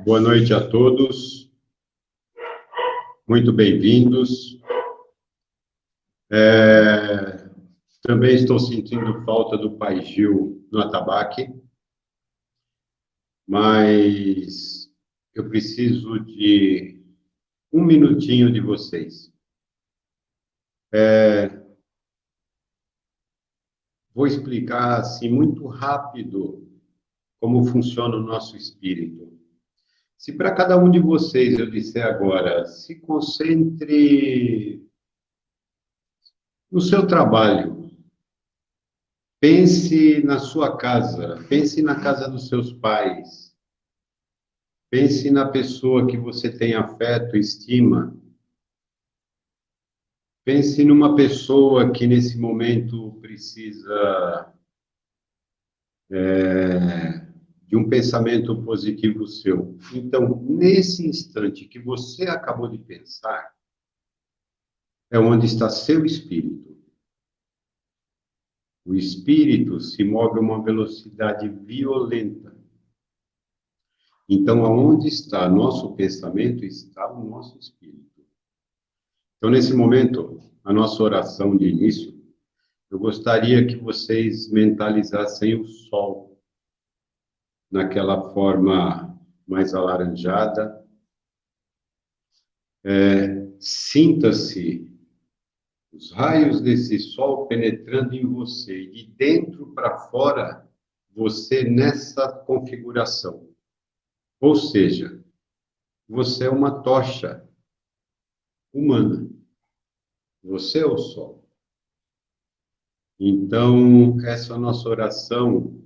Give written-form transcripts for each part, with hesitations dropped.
Boa noite a todos. Muito bem-vindos. Também estou sentindo falta do Pai Gil no atabaque, mas eu preciso de um minutinho de vocês. Vou explicar assim muito rápido como funciona o nosso espírito. Se para cada um de vocês eu disser agora, se concentre no seu trabalho, pense na sua casa, pense na casa dos seus pais, pense na pessoa que você tem afeto, estima, pense numa pessoa que nesse momento precisa de um pensamento positivo seu. Então, nesse instante que você acabou de pensar, é onde está seu espírito. O espírito se move a uma velocidade violenta. Então, aonde está nosso pensamento, está o nosso espírito. Então, nesse momento, a nossa oração de início, eu gostaria que vocês mentalizassem o sol naquela forma mais alaranjada. Sinta-se os raios desse sol penetrando em você, e de dentro para fora, você nessa configuração. Ou seja, você é uma tocha humana. Você é o sol. Então, essa é a nossa oração,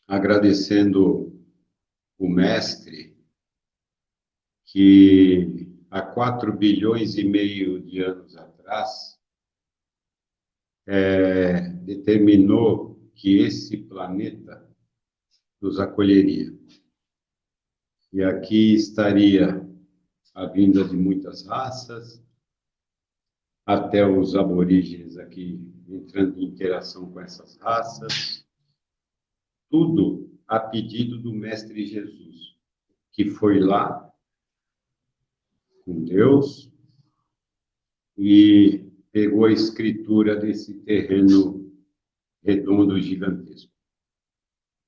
agradecendo o Mestre, que há 4 bilhões e meio de anos atrás, determinou que esse planeta nos acolheria. E aqui estaria a vinda de muitas raças, até os aborígenes aqui entrando em interação com essas raças, tudo a pedido do Mestre Jesus, que foi lá com Deus e pegou a escritura desse terreno redondo gigantesco.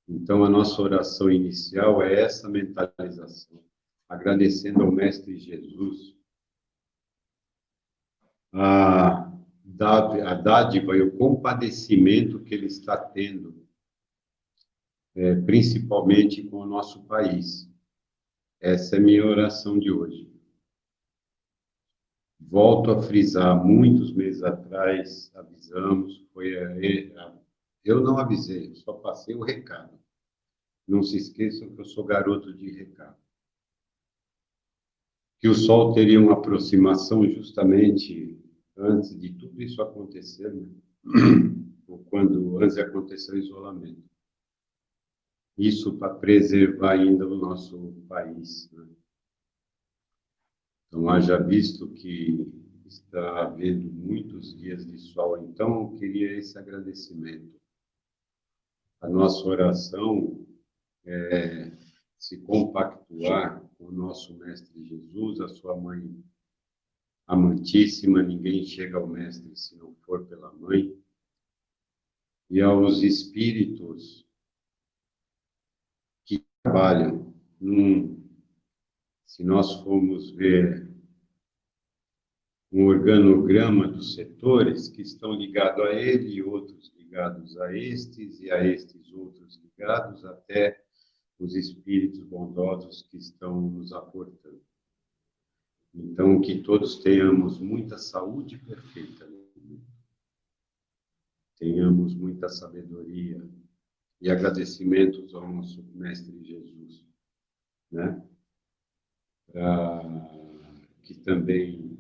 Então, a nossa oração inicial é essa mentalização, agradecendo ao Mestre Jesus a dádiva e o compadecimento que ele está tendo, principalmente com o nosso país. Essa é a minha oração de hoje. Volto a frisar, muitos meses atrás avisamos, eu não avisei, só passei o recado. Não se esqueçam que eu sou garoto de recado. Que o Sol teria uma aproximação justamente antes de tudo isso acontecer, né? Ou antes de acontecer o isolamento. Isso para preservar ainda o nosso país, né? Então, haja visto que está havendo muitos dias de sol, então eu queria esse agradecimento. A nossa oração é se compactuar com o nosso Mestre Jesus, a sua mãe amantíssima, ninguém chega ao Mestre se não for pela mãe, e aos espíritos que trabalham. Se nós formos ver um organograma dos setores que estão ligados a ele e outros ligados a estes e a estes outros ligados até os espíritos bondosos que estão nos aportando. Então, que todos tenhamos muita saúde perfeita, tenhamos muita sabedoria e agradecimentos ao nosso Mestre Jesus, né? Que também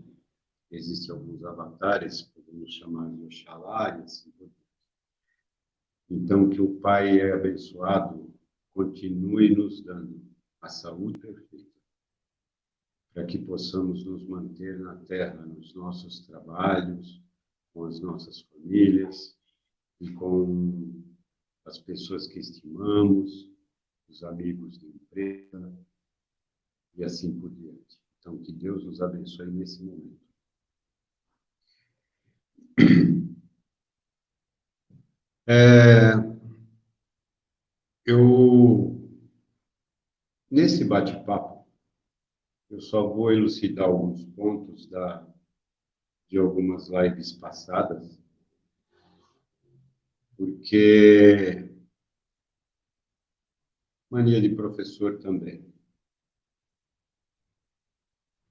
existem alguns avatares, podemos chamar de Oxalá e assim por diante. Então, que o Pai abençoado continue nos dando a saúde perfeita, para que possamos nos manter na Terra, nos nossos trabalhos, com as nossas famílias e com as pessoas que estimamos, os amigos de empresa e assim por diante. Então, que Deus nos abençoe nesse momento. Nesse bate-papo, eu só vou elucidar alguns pontos de algumas lives passadas, porque mania de professor também.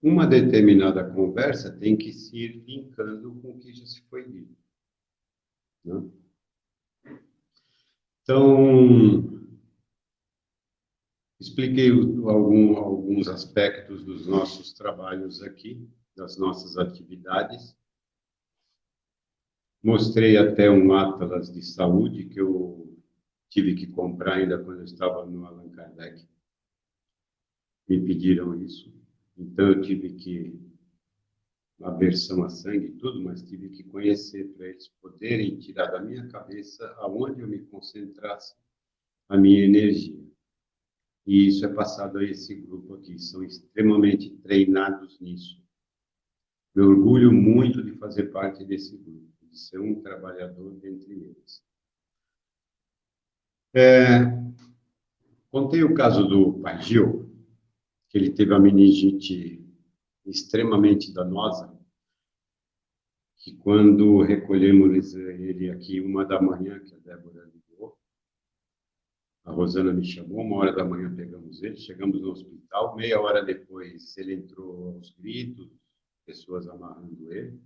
Uma determinada conversa tem que se ir linkando com o que já se foi dito, né? Então, expliquei alguns aspectos dos nossos trabalhos aqui, das nossas atividades. Mostrei até um atlas de saúde que eu tive que comprar ainda quando eu estava no Allan Kardec. Me pediram isso. Então, eu tive que, uma aversão a sangue e tudo, mas tive que conhecer para eles poderem tirar da minha cabeça aonde eu me concentrasse a minha energia. E isso é passado a esse grupo aqui. São extremamente treinados nisso. Me orgulho muito de fazer parte desse grupo, de ser um trabalhador dentre eles. Contei o caso do pai Gil, que ele teve a meningite extremamente danosa, que quando recolhemos ele aqui 1h, que a Débora ligou, a Rosana me chamou, 1h pegamos ele, chegamos no hospital, meia hora depois ele entrou aos gritos, pessoas amarrando ele.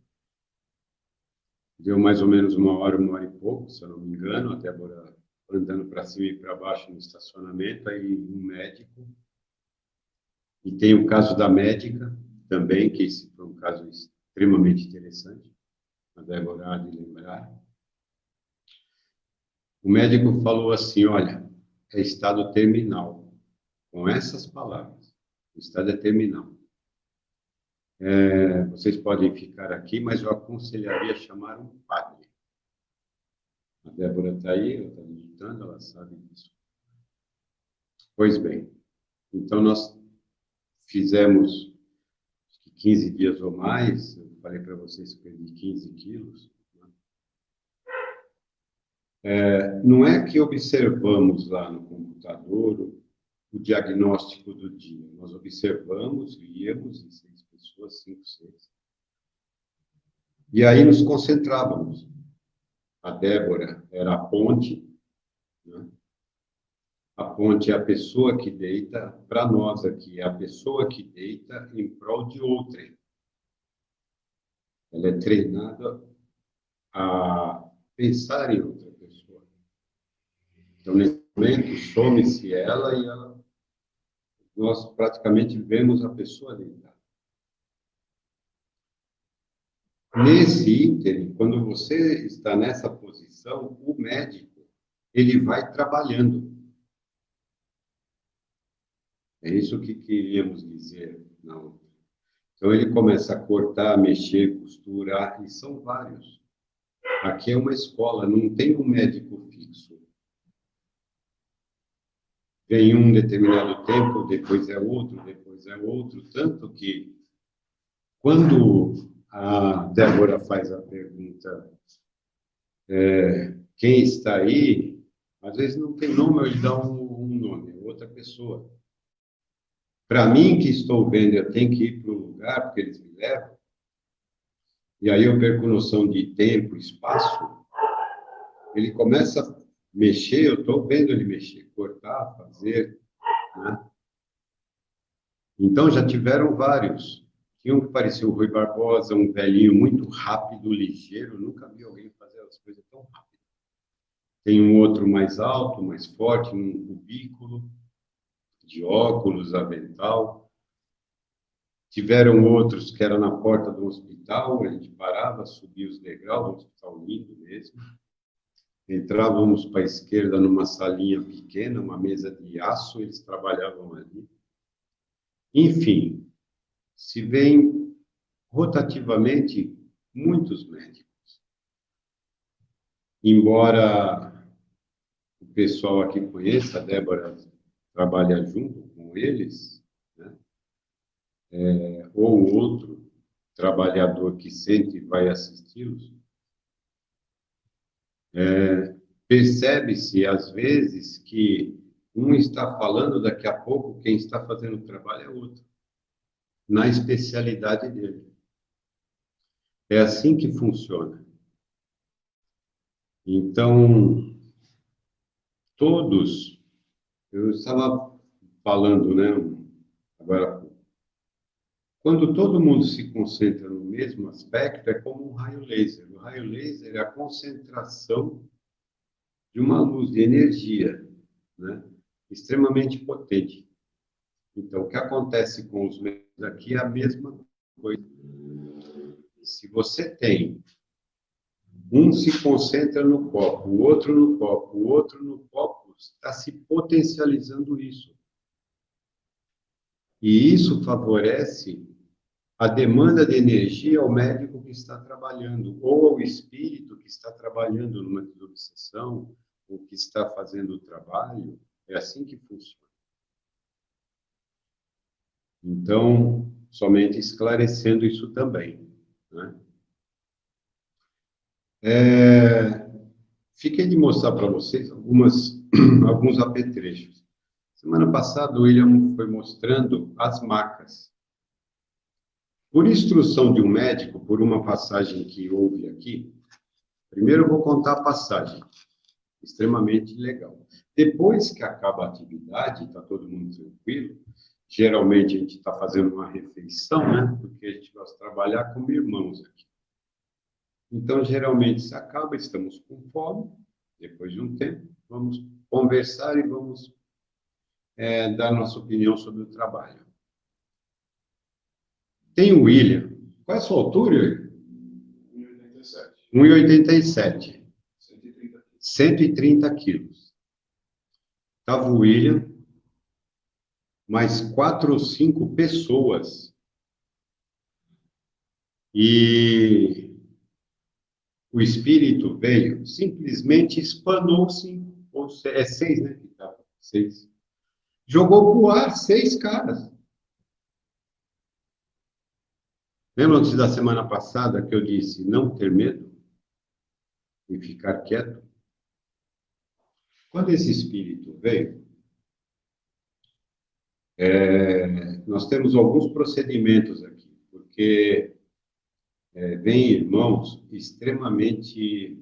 Deu mais ou menos 1h e pouco, se eu não me engano, a Débora andando para cima e para baixo no estacionamento, aí um médico. E tem o caso da médica também, que esse foi um caso extremamente interessante, a Débora há de lembrar. O médico falou assim, olha, é estado terminal, com essas palavras, o estado é terminal. Vocês podem ficar aqui, mas eu aconselharia chamar um padre. A Débora está aí, ela está digitando, ela sabe disso. Pois bem, então nós fizemos 15 dias ou mais, eu falei para vocês que perdi 15 quilos. Não é que observamos lá no computador o diagnóstico do dia. Nós observamos, víamos em 6 pessoas, 5, 6. E aí nos concentrávamos. A Débora era a ponte, né? A ponte é a pessoa que deita, para nós aqui, é a pessoa que deita em prol de outrem. Ela é treinada a pensar em outra pessoa. Então, nesse momento, some-se ela e nós praticamente vemos a pessoa deitar. Nesse ínterim, quando você está nessa posição, o médico, ele vai trabalhando. É isso que queríamos dizer na outra. Então, ele começa a cortar, mexer, costurar, e são vários. Aqui é uma escola, não tem um médico fixo. Vem um determinado tempo, depois é outro, tanto que quando a Débora faz a pergunta, quem está aí, às vezes não tem nome, ele dá um nome, outra pessoa. Para mim, que estou vendo, eu tenho que ir para o lugar, porque eles me levam, e aí eu perco noção de tempo, espaço, ele começa a mexer, eu estou vendo ele mexer, cortar, fazer, né? Então, já tiveram vários. Tinha um que parecia o Rui Barbosa, um velhinho muito rápido, ligeiro, nunca vi alguém fazer as coisas tão rápido. Tem um outro mais alto, mais forte, num cubículo, de óculos, avental. Tiveram outros que era na porta do hospital, a gente parava, subia os degraus, um hospital lindo mesmo. Entrávamos para a esquerda numa salinha pequena, uma mesa de aço, eles trabalhavam ali. Enfim, se vêem rotativamente muitos médicos. Embora o pessoal aqui conhece, a Débora trabalha junto com eles, né? Ou outro trabalhador que sente e vai assisti-los, percebe-se, às vezes, que um está falando, daqui a pouco, quem está fazendo o trabalho é outro, na especialidade dele. É assim que funciona. Então, todos, eu estava falando, né, agora, quando todo mundo se concentra no mesmo aspecto, é como um raio laser. O raio laser é a concentração de uma luz de energia, né, extremamente potente. Então, o que acontece com os médios aqui é a mesma coisa. Se você tem um se concentra no copo, o outro no copo, o outro no copo, está se potencializando isso. E isso favorece a demanda de energia ao médico que está trabalhando, ou ao espírito que está trabalhando numa desobsessão, ou que está fazendo o trabalho. É assim que funciona. Então, somente esclarecendo isso também, né? Fiquei de mostrar para vocês alguns apetrechos. Semana passada, o William foi mostrando as macas. Por instrução de um médico, por uma passagem que houve aqui, primeiro eu vou contar a passagem, extremamente legal. Depois que acaba a atividade, está todo mundo tranquilo, geralmente a gente está fazendo uma refeição, né? Porque a gente gosta de trabalhar como irmãos aqui. Então, geralmente, se acaba, estamos com fome, depois de um tempo, vamos conversar e vamos dar nossa opinião sobre o trabalho. Tem o William. Qual é a sua altura, William? 1,87. 1,87. 130 quilos. Estava o William, mais 4 ou 5 pessoas. E o espírito veio, simplesmente espanou-se, ou é 6, né? 6. Jogou pro ar 6 caras. Lembra antes da semana passada que eu disse não ter medo e ficar quieto? Quando esse espírito veio, nós temos alguns procedimentos aqui, porque vêm irmãos extremamente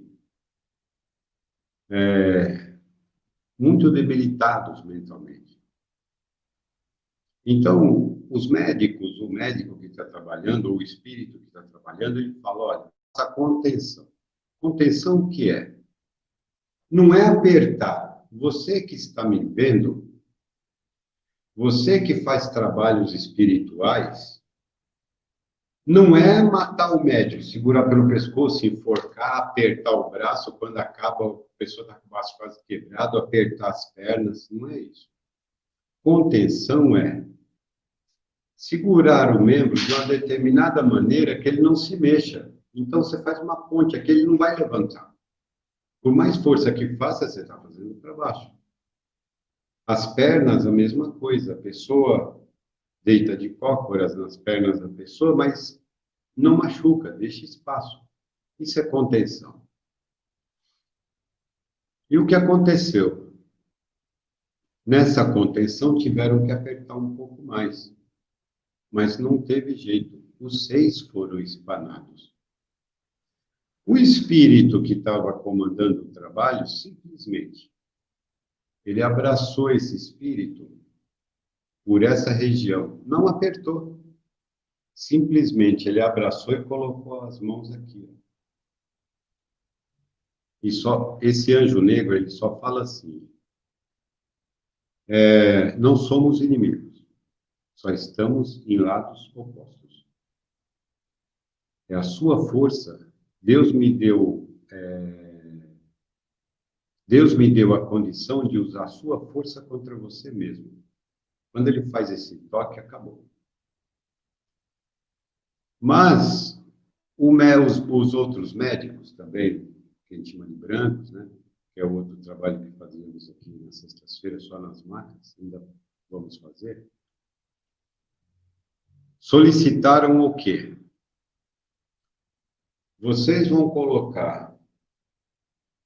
muito debilitados mentalmente. Então, os médicos, o médico que está trabalhando, ou o espírito que está trabalhando, ele fala, olha, essa contenção. Contenção o que é? Não é apertar. Você que está me vendo, você que faz trabalhos espirituais, não é matar o médico, segurar pelo pescoço, enforcar, apertar o braço, quando acaba, a pessoa está com o braço quase quebrado, apertar as pernas, não é isso. Contenção é segurar o membro de uma determinada maneira que ele não se mexa. Então, você faz uma ponte, aqui ele não vai levantar. Por mais força que faça, você está fazendo para baixo. As pernas, a mesma coisa. A pessoa deita de cócoras nas pernas da pessoa, mas não machuca, deixa espaço. Isso é contenção. E o que aconteceu? Nessa contenção, tiveram que apertar um pouco mais. Mas não teve jeito. Os 6 foram espanados. O espírito que estava comandando o trabalho, simplesmente, ele abraçou esse espírito por essa região. Não apertou. Simplesmente, ele abraçou e colocou as mãos aqui. E só esse anjo negro, ele só fala assim, não somos inimigos, só estamos em lados opostos. É a sua força, Deus me deu a condição de usar a sua força contra você mesmo. Quando ele faz esse toque, acabou. Mas os outros médicos também, que a gente chama de brancos, né? que é o outro trabalho que fazíamos aqui nas sextas-feiras, só nas macas, ainda vamos fazer, solicitaram o quê? Vocês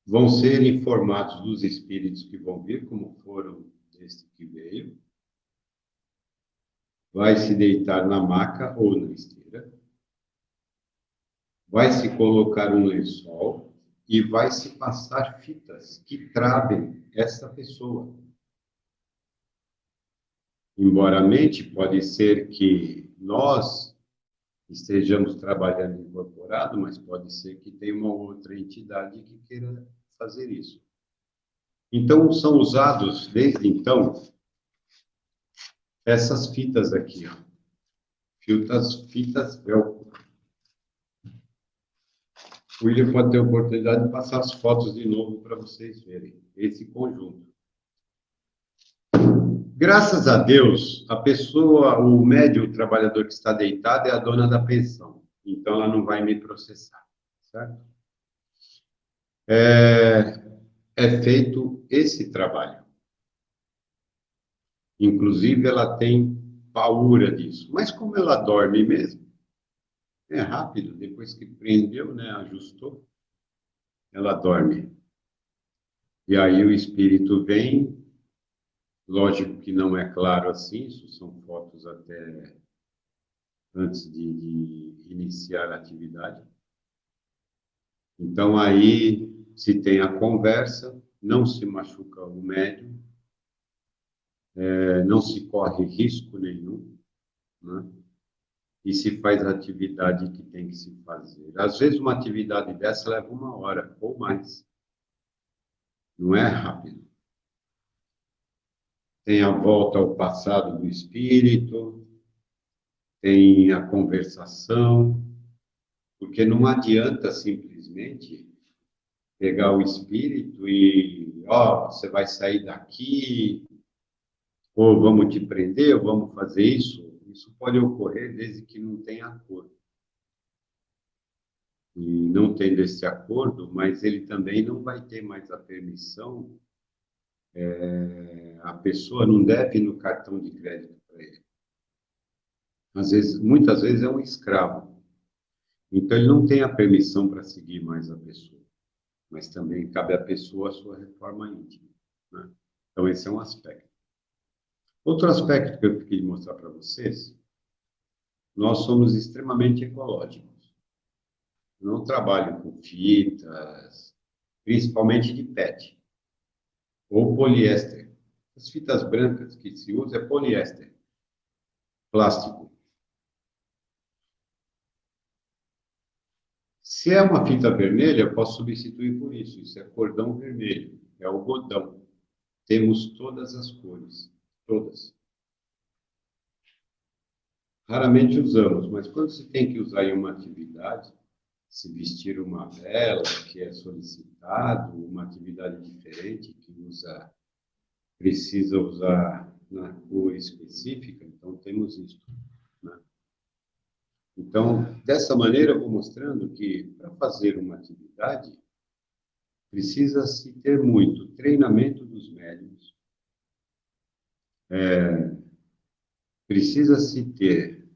vão ser informados dos espíritos que vão vir, como foram deste que veio, vai se deitar na maca ou na esteira, vai se colocar um lençol e vai se passar fitas que travem essa pessoa. Embora a mente pode ser que nós estejamos trabalhando incorporado, mas pode ser que tenha uma outra entidade que queira fazer isso. Então, são usados, desde então, essas fitas aqui, ó. Fitas velcro. O William pode ter a oportunidade de passar as fotos de novo para vocês verem esse conjunto. Graças a Deus, a pessoa, o médium, o trabalhador que está deitado é a dona da pensão. Então, ela não vai me processar, certo? É feito esse trabalho. Inclusive, ela tem paura disso. Mas como ela dorme mesmo, é rápido. Depois que prendeu, né, ajustou, ela dorme. E aí o espírito vem, lógico que não é claro assim, isso são fotos até antes de iniciar a atividade. Então, aí se tem a conversa, não se machuca o médium, não se corre risco nenhum, né? E se faz a atividade que tem que se fazer. Às vezes, uma atividade dessa leva 1 hora ou mais. Não é rápido. Tem a volta ao passado do espírito, tem a conversação, porque não adianta simplesmente pegar o espírito e, ó, você vai sair daqui, ou vamos te prender, ou vamos fazer isso. Isso pode ocorrer desde que não tenha acordo. E não tendo esse acordo, mas ele também não vai ter mais a permissão, a pessoa não deve ir no cartão de crédito para ele. Às vezes, muitas vezes é um escravo. Então, ele não tem a permissão para seguir mais a pessoa. Mas também cabe à pessoa a sua reforma íntima, né? Então, esse é um aspecto. Outro aspecto que eu queria mostrar para vocês, nós somos extremamente ecológicos. Eu não trabalho com fitas, principalmente de PET, ou poliéster. As fitas brancas que se usa é poliéster, plástico. Se é uma fita vermelha, eu posso substituir por isso. Isso é cordão vermelho, é algodão. Temos todas as cores, todas. Raramente usamos, mas quando se tem que usar em uma atividade, se vestir uma vela, que é solicitado, uma atividade diferente, que precisa usar na cor específica, então temos isso, né? Então, dessa maneira, eu vou mostrando que para fazer uma atividade, precisa-se ter muito treinamento dos médiuns, precisa-se ter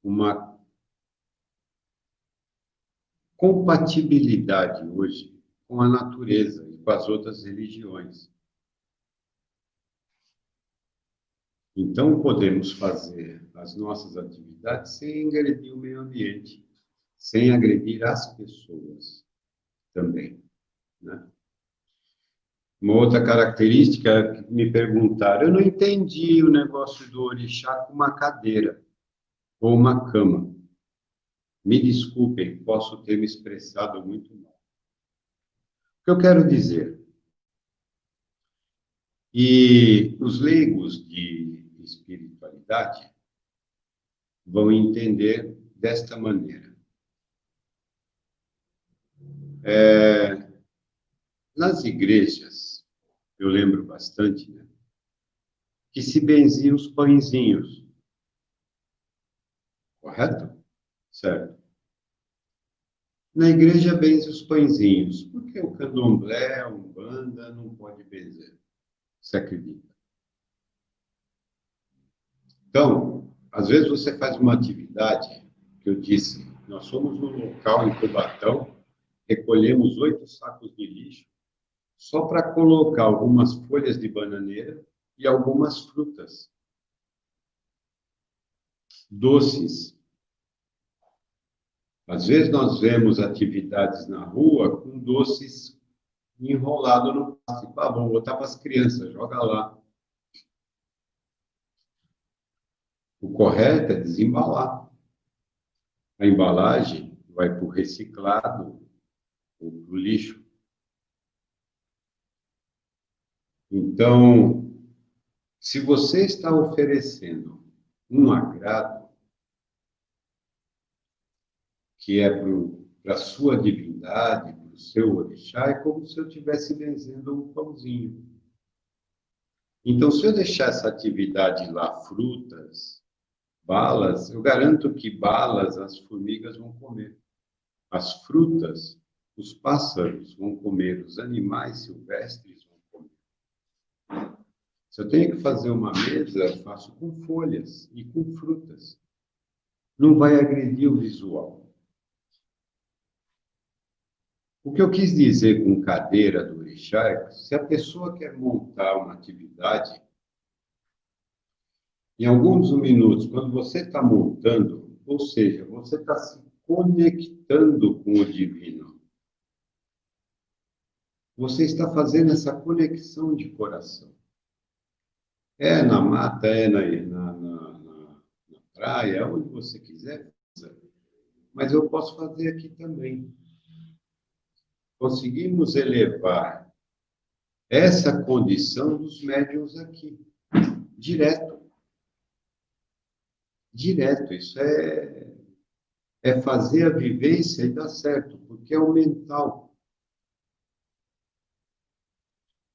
uma compatibilidade hoje com a natureza e com as outras religiões. Então, podemos fazer as nossas atividades sem agredir o meio ambiente, sem agredir as pessoas também, né? Uma outra característica é que me perguntaram, eu não entendi o negócio do orixá com uma cadeira ou uma cama. Me desculpem, posso ter me expressado muito mal. O que eu quero dizer? E os leigos de espiritualidade vão entender desta maneira. Nas igrejas, eu lembro bastante, né, que se benziam os pãezinhos. Correto? Certo. Na igreja benze os pãezinhos. Por que o candomblé, a umbanda, não pode benzer? Você acredita? Então, às vezes você faz uma atividade, que eu disse, nós fomos no local em Cubatão, recolhemos 8 sacos de lixo, só para colocar algumas folhas de bananeira e algumas frutas doces. Às vezes nós vemos atividades na rua com doces enrolado no plástico. Ah, vou botar para as crianças, joga lá. O correto é desembalar. A embalagem vai para o reciclado ou para o lixo. Então, se você está oferecendo um agrado que é para a sua divindade, para o seu orixá, é como se eu estivesse benzendo um pãozinho. Então, se eu deixar essa atividade lá, frutas, balas, eu garanto que balas as formigas vão comer. As frutas, os pássaros vão comer, os animais silvestres vão comer. Se eu tenho que fazer uma mesa, eu faço com folhas e com frutas. Não vai agredir o visual. O que eu quis dizer com cadeira do orixá é que se a pessoa quer montar uma atividade, em alguns minutos, quando você está montando, ou seja, você está se conectando com o divino, você está fazendo essa conexão de coração. É na mata, é na praia, onde você quiser, mas eu posso fazer aqui também. Conseguimos elevar essa condição dos médiuns aqui, direto. Direto, isso é fazer a vivência e dar certo, porque é o mental.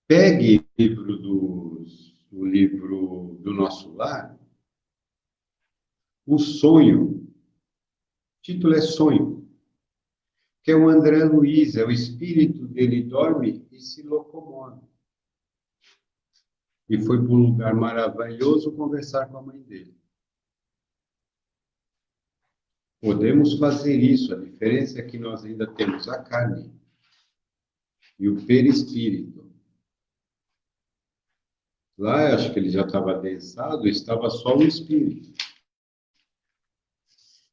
Pegue o livro do Nosso Lar, O Sonho. O título é Sonho, que é o André Luiz, é o espírito dele dorme e se locomove. E foi para um lugar maravilhoso conversar com a mãe dele. Podemos fazer isso, a diferença é que nós ainda temos a carne e o perispírito. Lá, acho que ele já estava adensado, estava só o espírito.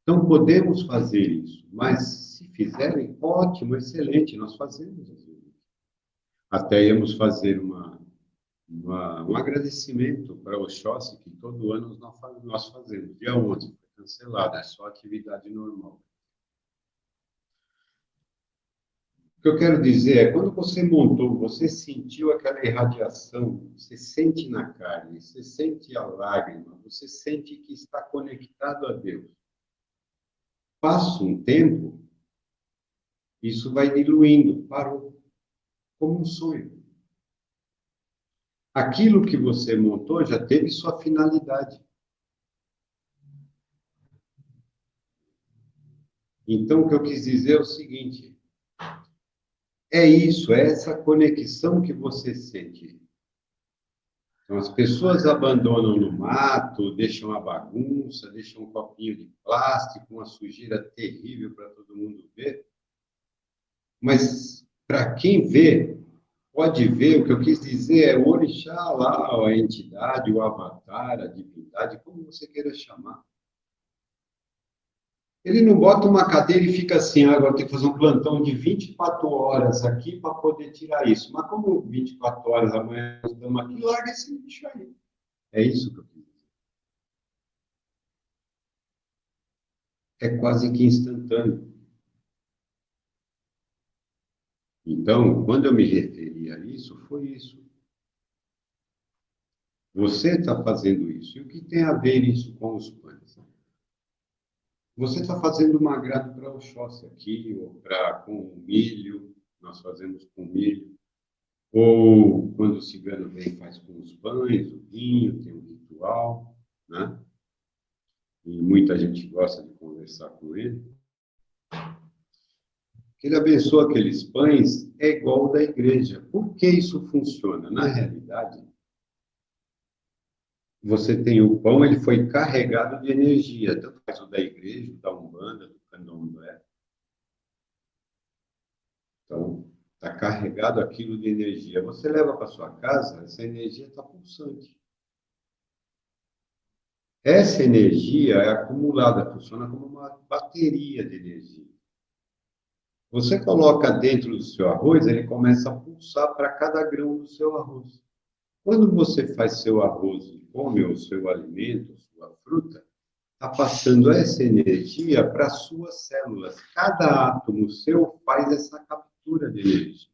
Então, podemos fazer isso, mas se fizerem, ótimo, excelente, nós fazemos. Até íamos fazer um agradecimento para o Oxóssi, que todo ano nós fazemos. Dia 11, foi cancelado, é só atividade normal. O que eu quero dizer é, quando você montou, você sentiu aquela irradiação, você sente na carne, você sente a lágrima, você sente que está conectado a Deus. Passa um tempo, isso vai diluindo, parou, como um sonho. Aquilo que você montou já teve sua finalidade. Então, o que eu quis dizer é o seguinte: é isso, é essa conexão que você sente. Então, as pessoas abandonam no mato, deixam a bagunça, deixam um copinho de plástico, uma sujeira terrível para todo mundo ver. Mas, para quem vê, pode ver, o que eu quis dizer é o orixá lá, a entidade, o avatar, a divindade, como você queira chamar. Ele não bota uma cadeira e fica assim, agora tem que fazer um plantão de 24 horas aqui para poder tirar isso. Mas como 24 horas amanhã nós estamos aqui, larga esse lixo aí. É isso que eu quis dizer. É quase que instantâneo. Então, quando eu me referi a isso, foi isso. Você está fazendo isso. E o que tem a ver isso com os pães? Você está fazendo um agrado para o Oxóssi aqui, ou com milho, nós fazemos com milho. Ou quando o cigano vem, faz com os pães, o vinho, tem um ritual, né? E muita gente gosta de conversar com ele. Ele abençoa aqueles pães, é igual ao da igreja. Por que isso funciona? Na realidade, você tem o pão, ele foi carregado de energia, tanto faz o da igreja, o da Umbanda, do Candomblé. Então, está carregado aquilo de energia. Você leva para sua casa, essa energia está pulsante. Essa energia é acumulada, funciona como uma bateria de energia. Você coloca dentro do seu arroz, ele começa a pulsar para cada grão do seu arroz. Quando você faz seu arroz e come o seu alimento, sua fruta, está passando essa energia para as suas células. Cada átomo seu faz essa captura de energia.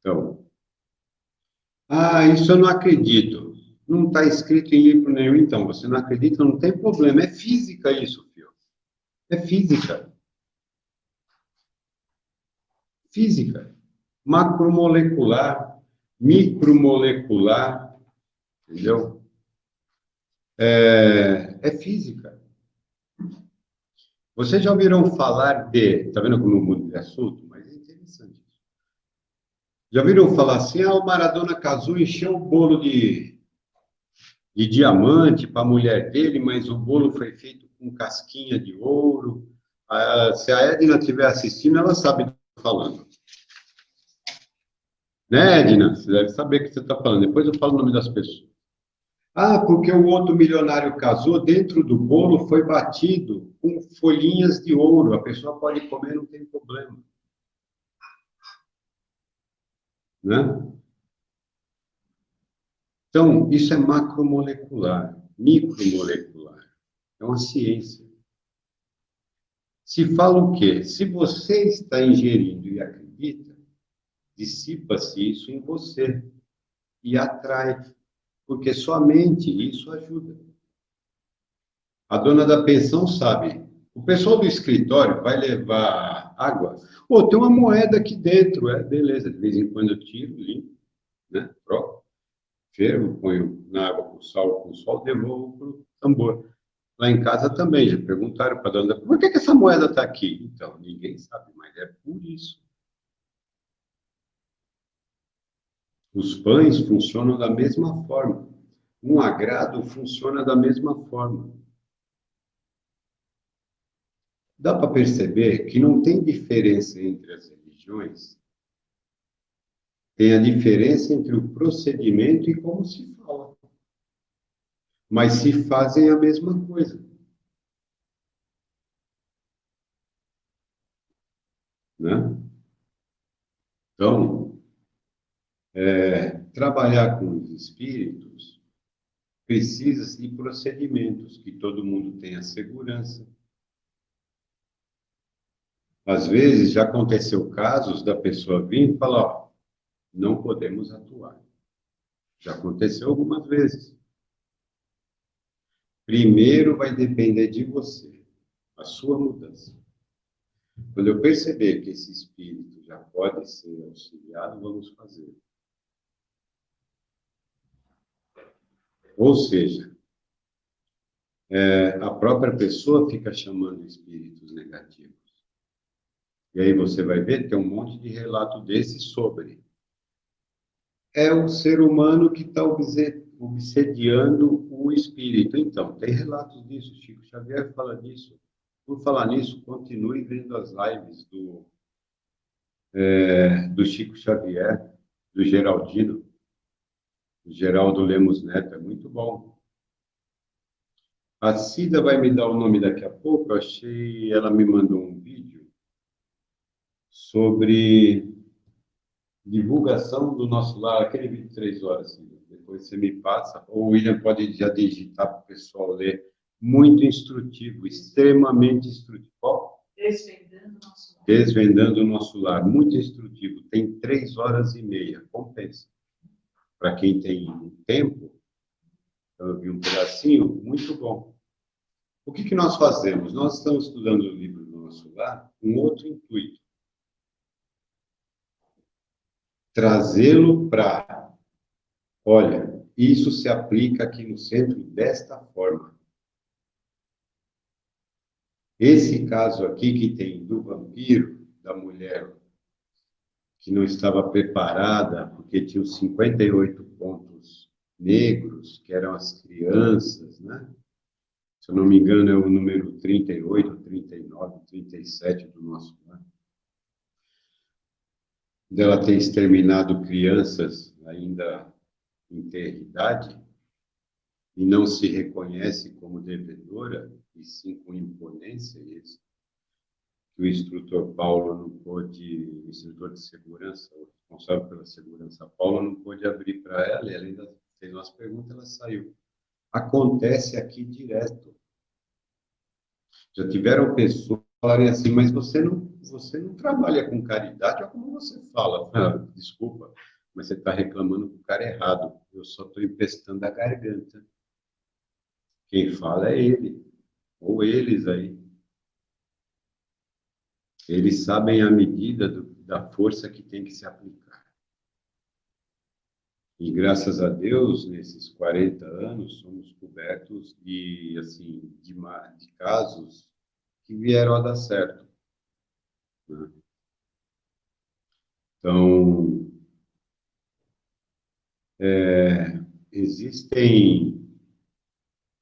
Então, isso eu não acredito. Não está escrito em livro nenhum, então. Você não acredita, não tem problema. É física isso, filho. É física. Física. Macromolecular, micromolecular, entendeu? É física. Vocês já ouviram falar de... Está vendo como muda de assunto? Mas é interessante. Já ouviram falar assim, o Maradona casou e encheu o bolo de diamante para a mulher dele, mas o bolo foi feito com casquinha de ouro. Se a Edna estiver assistindo, ela sabe do que eu estou falando. Né, Edna? Você deve saber o que você está falando. Depois eu falo o nome das pessoas. Porque o outro milionário casou, dentro do bolo foi batido com folhinhas de ouro. A pessoa pode comer, não tem problema. Né? Então, isso é macromolecular, micromolecular. É uma ciência. Se fala o quê? Se você está ingerindo e acredita, dissipa-se isso em você e atrai, porque somente isso ajuda. A dona da pensão sabe. O pessoal do escritório vai levar água. Tem uma moeda aqui dentro. Beleza, de vez em quando eu tiro, limpo, né? Pronto. Fervo, ponho na água com sal, com sol, devolvo para o tambor. Lá em casa também, já perguntaram para a dona, por que essa moeda está aqui? Então, ninguém sabe, mas é por isso. Os pães funcionam da mesma forma. Um agrado funciona da mesma forma. Dá para perceber que não tem diferença entre as religiões. Tem a diferença entre o procedimento e como se fala. Mas se fazem a mesma coisa. Né? Então, trabalhar com os espíritos precisa de procedimentos, que todo mundo tenha segurança. Às vezes, já aconteceu casos da pessoa vir e falar, não podemos atuar. Já aconteceu algumas vezes. Primeiro vai depender de você, a sua mudança. Quando eu perceber que esse espírito já pode ser auxiliado, vamos fazer. Ou seja, a própria pessoa fica chamando espíritos negativos. E aí você vai ver, tem um monte de relato desse sobre. É o ser humano que está obsediando o espírito. Então, tem relatos disso, Chico Xavier fala disso. Por falar nisso, continue vendo as lives do Chico Xavier, do Geraldino, do Geraldo Lemos Neto, é muito bom. A Cida vai me dar o nome daqui a pouco, ela me mandou um vídeo sobre divulgação do nosso lar, aquele vídeo de 3 horas, Cida. Depois você me passa, ou o William pode já digitar para o pessoal ler. Muito instrutivo, extremamente instrutivo. Desvendando o nosso lar. Desvendando o nosso lar, muito instrutivo. Tem 3 horas e meia, compensa. Para quem tem tempo, eu vi um pedacinho, muito bom. O que nós fazemos? Nós estamos estudando o livro do nosso lar com outro intuito. Trazê-lo para, olha, isso se aplica aqui no centro desta forma. Esse caso aqui que tem do vampiro, da mulher que não estava preparada, porque tinha os 58 pontos negros, que eram as crianças, né? Se eu não me engano, é o número 38, 39, 37 do nosso plano. Dela ter exterminado crianças ainda em ter idade e não se reconhece como devedora, e sim com imponência, isso. Que o instrutor Paulo não pôde, o instrutor de segurança, o responsável pela segurança Paulo, não pôde abrir para ela, e ela ainda fez umas perguntas, ela saiu. Acontece aqui direto. Já tiveram pessoas falarem assim, mas você não trabalha com caridade, olha como você fala. Ah, desculpa, mas você está reclamando com o cara errado. Eu só estou empestando a garganta. Quem fala é ele, ou eles aí. Eles sabem a medida da força que tem que se aplicar. E graças a Deus, nesses 40 anos, somos cobertos de, assim, de casos que vieram a dar certo, né? Então, existem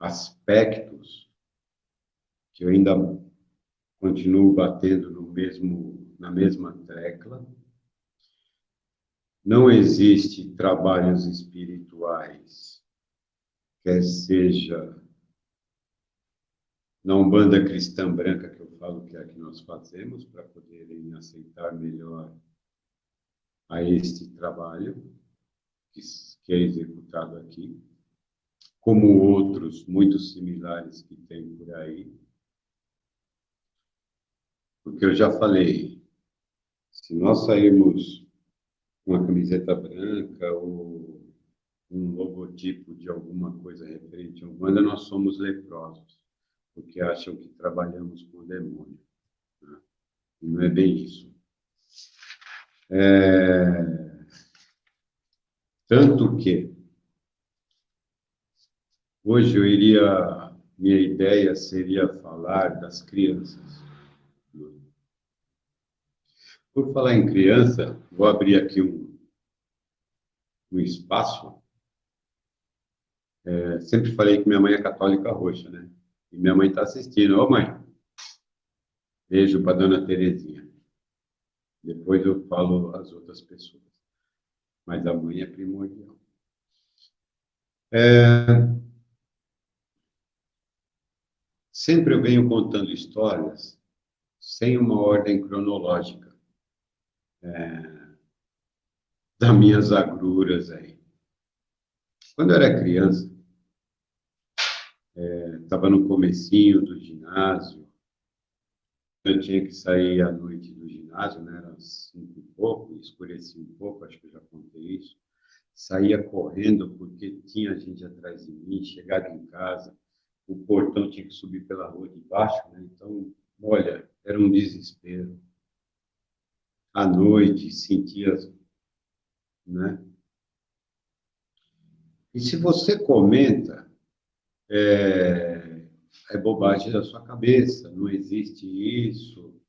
aspectos que eu ainda continuo batendo na mesma tecla. Não existe trabalhos espirituais, quer seja na Umbanda Cristã Branca, que eu falo que é a que nós fazemos, para poderem aceitar melhor a este trabalho que é executado aqui, como outros muito similares que tem por aí. Porque eu já falei, se nós sairmos com uma camiseta branca ou um logotipo de alguma coisa referente à Umbanda, nós somos leprosos, porque acham que trabalhamos com o demônio, né? E não é bem isso. Tanto que hoje minha ideia seria falar das crianças. Por falar em criança, vou abrir aqui um espaço. Sempre falei que minha mãe é católica roxa, né? E minha mãe está assistindo. Ô, mãe, beijo para dona Terezinha. Depois eu falo as outras pessoas. Mas a mãe é primordial. Sempre eu venho contando histórias sem uma ordem cronológica das minhas agruras aí. Quando eu era criança, estava no comecinho do ginásio, eu tinha que sair à noite do ginásio, né? Era 5 e pouco, escurecia um pouco, acho que eu já contei isso. Saía correndo porque tinha gente atrás de mim, chegava em casa, o portão tinha que subir pela rua de baixo, né? Então, olha, era um desespero. À noite, sentia, né? E se você comenta, é bobagem da sua cabeça, não existe isso.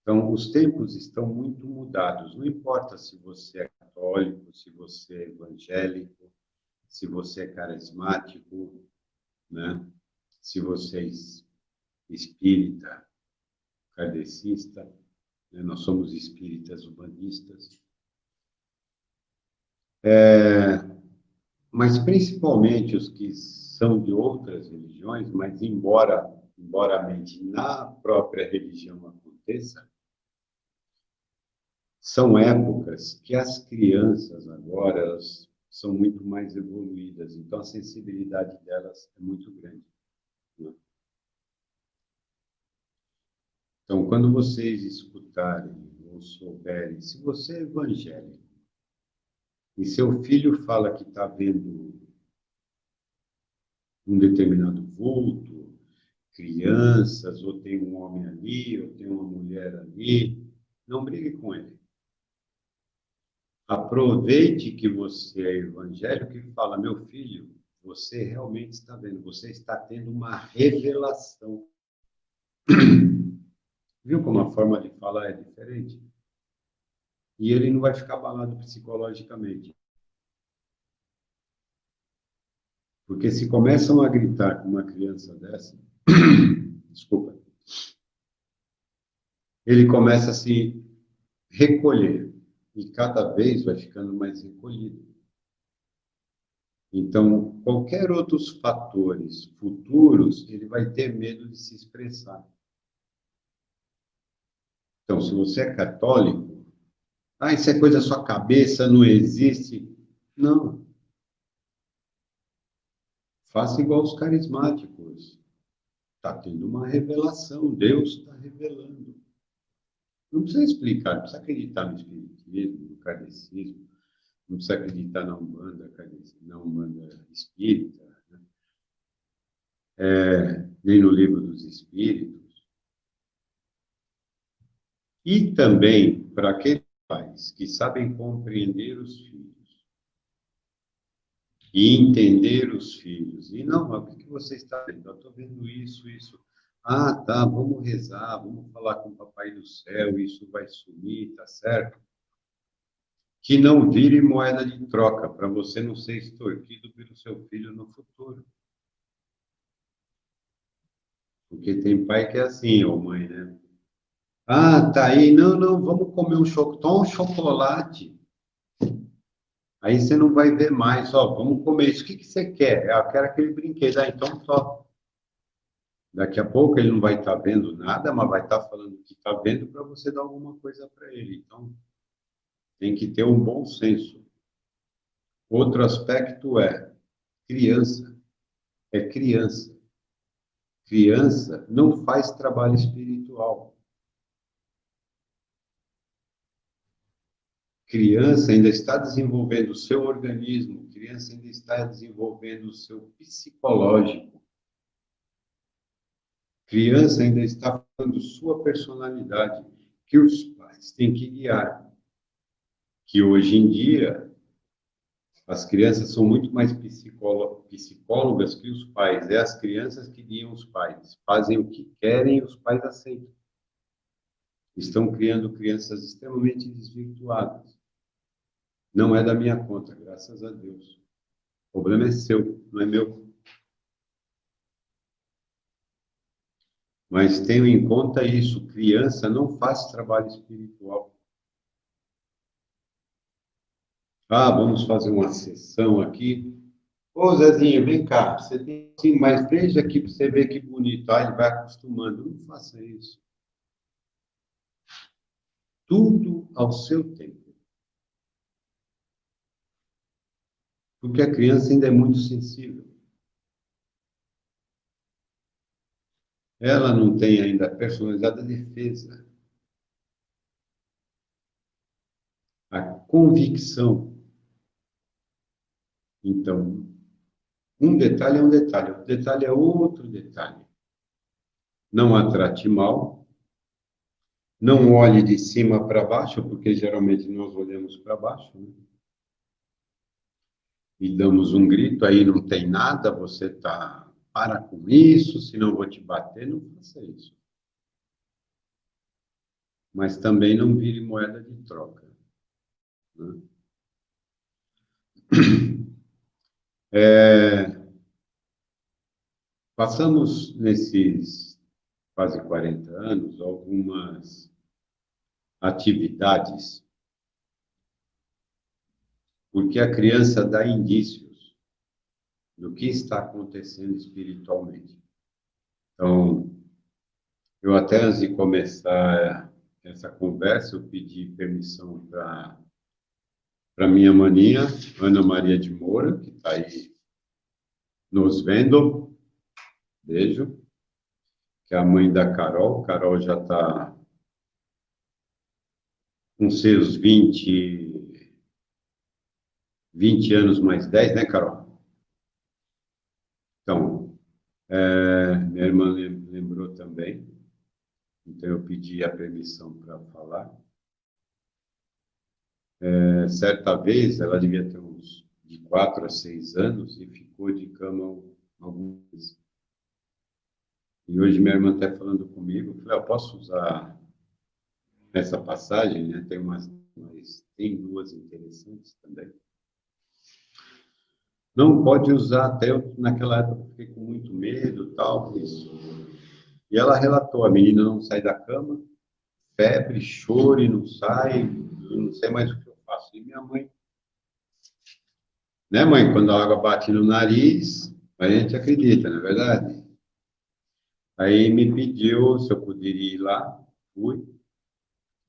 Então, os tempos estão muito mudados. Não importa se você é católico, se você é evangélico, se você é carismático, né? Se você é espírita, kardecista, né? Nós somos espíritas umbandistas. Mas principalmente os que são de outras religiões, mas embora a mente na própria religião aconteça, são épocas que as crianças agora elas são muito mais evoluídas, então a sensibilidade delas é muito grande, né? Então, quando vocês escutarem ou souberem, se você é evangélico e seu filho fala que está vendo um determinado vulto, crianças, ou tem um homem ali, ou tem uma mulher ali, não brigue com ele. Aproveite que você é evangélico e fala, meu filho, você realmente está vendo, você está tendo uma revelação. Viu como a forma de falar é diferente? E ele não vai ficar abalado psicologicamente. Porque se começam a gritar com uma criança dessa, desculpa, ele começa a se recolher e cada vez vai ficando mais recolhido. Então, qualquer outros fatores futuros, ele vai ter medo de se expressar. Então, se você é católico, isso é coisa da sua cabeça, não existe. Não. Faça igual os carismáticos. Está tendo uma revelação, Deus está revelando. Não precisa explicar, não precisa acreditar no espiritismo, no kardecismo, não precisa acreditar na Umbanda, na Umbanda espírita, né? Nem no livro dos espíritos. E também para aqueles pais que sabem compreender os filhos e entender os filhos. E não, mas o que você está vendo? Eu estou vendo isso, isso. Ah, tá, vamos rezar, vamos falar com o Papai do Céu, isso vai sumir, tá certo? Que não vire moeda de troca, para você não ser extorquido pelo seu filho no futuro. Porque tem pai que é assim, ou mãe, né? Ah, tá aí, não, não, vamos comer um chocolate, toma um chocolate. Aí você não vai ver mais, ó, vamos comer isso. O que você quer? Eu quero aquele brinquedo. Ah, então só. Daqui a pouco ele não vai estar vendo nada, mas vai estar falando que está vendo para você dar alguma coisa para ele. Então, tem que ter um bom senso. Outro aspecto é criança. É criança. Criança não faz trabalho espiritual. Criança ainda está desenvolvendo o seu organismo, criança ainda está desenvolvendo o seu psicológico. Criança ainda está formando sua personalidade, que os pais têm que guiar. Que hoje em dia, as crianças são muito mais psicólogas que os pais. É as crianças que guiam os pais. Fazem o que querem e os pais aceitam. Estão criando crianças extremamente desvirtuadas. Não é da minha conta, graças a Deus. O problema é seu, não é meu. Mas tenham em conta isso, criança não faz trabalho espiritual. Ah, vamos fazer uma sessão aqui. Ô, Zezinho, vem cá, você tem assim, mas veja aqui para você ver que bonito. Ah, ele vai acostumando. Não faça isso. Tudo ao seu tempo. Porque a criança ainda é muito sensível. Ela não tem ainda a personalidade da defesa, a convicção. Então, um detalhe é um detalhe, outro detalhe é outro detalhe. Não a trate mal, não olhe de cima para baixo, porque geralmente nós olhamos para baixo, né? E damos um grito, aí não tem nada, você tá, para com isso, senão eu vou te bater, não faça isso. Mas também não vire moeda de troca, né? Passamos nesses quase 40 anos algumas atividades, porque a criança dá indícios do que está acontecendo espiritualmente. Então, eu até antes de começar essa conversa, eu pedi permissão para minha maninha, Ana Maria de Moura, que está aí nos vendo. Beijo. Que é a mãe da Carol. Carol já está com seus 20 anos mais 10, né, Carol? Então, minha irmã lembrou também. Então, eu pedi a permissão para falar. Certa vez, ela devia ter uns de 4 a 6 anos e ficou de cama alguns meses. E hoje minha irmã está falando comigo, eu falei, eu posso usar essa passagem, né? Tem umas, mas tem duas interessantes também. Não pode usar, até eu, naquela época eu fiquei com muito medo, tal, isso. E ela relatou, a menina não sai da cama, febre, choro e não sai, eu não sei mais o que eu faço. E minha mãe, né, mãe, quando a água bate no nariz, a gente acredita, não é verdade? Aí me pediu se eu poderia ir lá, fui.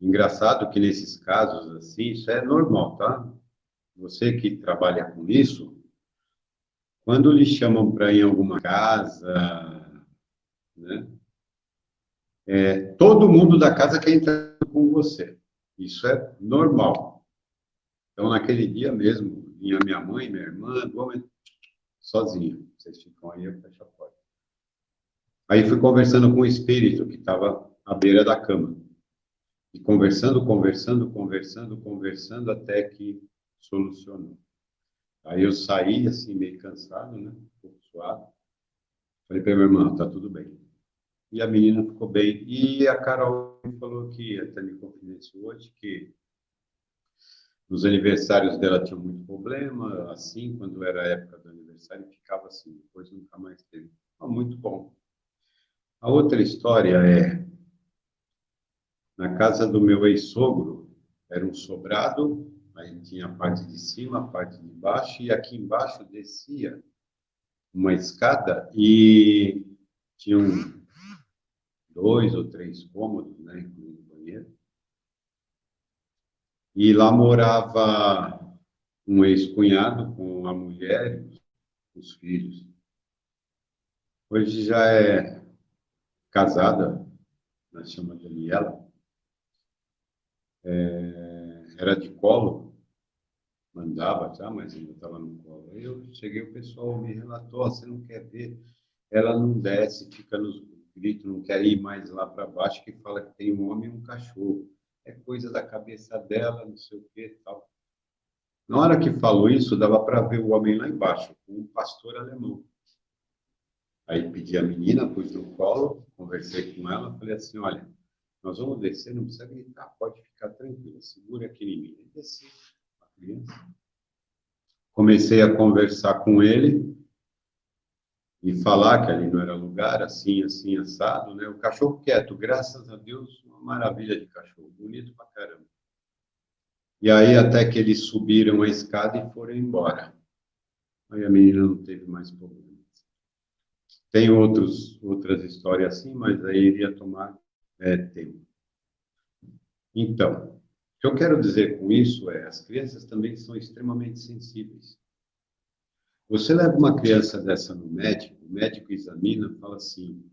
Engraçado que nesses casos assim, isso é normal, tá? Você que trabalha com isso, quando lhe chamam para ir em alguma casa, né? Todo mundo da casa quer entrar com você. Isso é normal. Então, naquele dia mesmo, vinha minha mãe, minha irmã, sozinha. Vocês ficam aí, eu fecho a porta. Aí fui conversando com o espírito que estava à beira da cama. E conversando, até que solucionou. Aí eu saí, assim, meio cansado, né? Um pouco suado. Falei para minha irmã, tá tudo bem. E a menina ficou bem. E a Carol falou que, até me confidenciou hoje, que nos aniversários dela tinha muito problema, assim, quando era a época do aniversário, ficava assim, depois nunca mais teve. Ah, muito bom. A outra história é, na casa do meu ex-sogro, era um sobrado, aí tinha a parte de cima, a parte de baixo, e aqui embaixo descia uma escada e tinham dois ou três cômodos, né, incluindo o banheiro. E lá morava um ex-cunhado com a mulher e os filhos. Hoje já é casada, nós chamamos de Daniela, era de colo, mandava já, mas ainda estava no colo. Aí eu cheguei, o pessoal me relatou, "Ó, você não quer ver? Ela não desce, fica nos gritos, não quer ir mais lá para baixo, que fala que tem um homem e um cachorro. É coisa da cabeça dela, não sei o que tal." Na hora que falou isso, dava para ver o homem lá embaixo, com um pastor alemão. Aí pedi a menina, pus no colo, conversei com ela, falei assim, olha, nós vamos descer, não precisa gritar, pode ficar tranquila, segura aqui em mim. E desci, a criança. Comecei a conversar com ele e falar que ali não era lugar, assim, assim, assado, né? O cachorro quieto, graças a Deus, uma maravilha de cachorro, bonito pra caramba. E aí até que eles subiram a escada e foram embora. Aí a menina não teve mais problema. Tem outras histórias assim, mas aí iria tomar tempo. Então, o que eu quero dizer com isso é, as crianças também são extremamente sensíveis. Você leva uma criança dessa no médico, o médico examina, fala assim,